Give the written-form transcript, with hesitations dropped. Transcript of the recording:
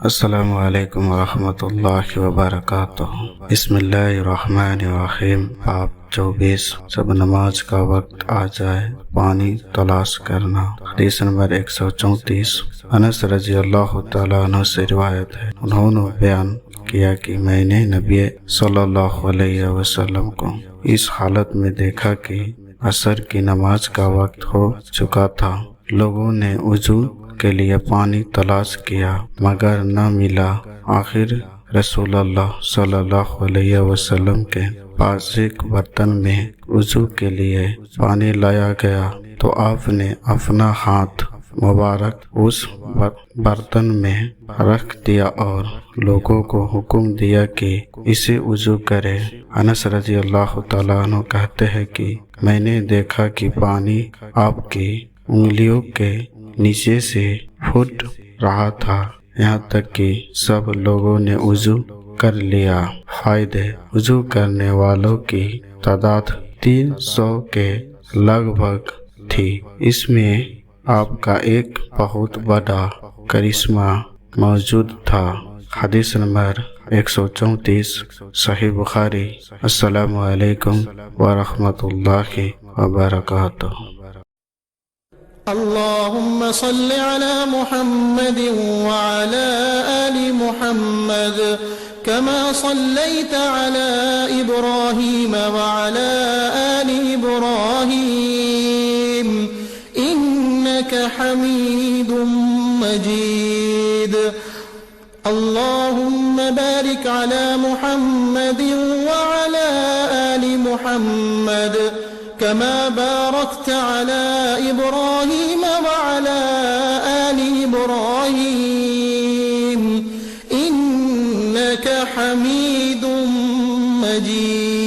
السلام علیکم ورحمۃ اللہ وبرکاتہ۔ بسم اللہ الرحمن الرحیم۔ باب 24، جب نماز کا وقت آ جائے پانی تلاش کرنا۔ حدیث نمبر 134۔ انس رضی اللہ تعالیٰ عنہ سے روایت ہے، انہوں نے بیان کیا کہ میں نے نبی صلی اللہ علیہ وسلم کو اس حالت میں دیکھا کہ عصر کی نماز کا وقت ہو چکا تھا۔ لوگوں نے وضو کے لیے پانی تلاش کیا مگر نہ ملا۔ آخر رسول اللہ صلی اللہ علیہ وسلم کے پاس ایک برتن میں وضو کے لیے پانی لایا گیا تو آپ نے اپنا ہاتھ مبارک اس برتن میں رکھ دیا اور لوگوں کو حکم دیا کہ اسے وضو کرے۔ انس رضی اللہ تعالیٰ عنہ کہتے ہیں کہ میں نے دیکھا کہ پانی آپ کی انگلیوں کے نیچے سے پھوٹ رہا تھا، یہاں تک کہ سب لوگوں نے وضو کر لیا۔ فائدے: وضو کرنے والوں کی تعداد 300 کے لگ بھگ تھی۔ اس میں آپ کا ایک بہت بڑا کرشمہ موجود تھا۔ حدیث نمبر 134، صحیح بخاری۔ السلام علیکم ورحمۃ اللہ وبرکاتہ۔ اللهم صل على محمد وعلى آل محمد كما صليت على إبراهيم وعلى آل إبراهيم إنك حميد مجيد۔ اللهم بارك على محمد وعلى آل محمد كما باركت على إبراهيم وعلى آل إبراهيم إنك حميد مجيد۔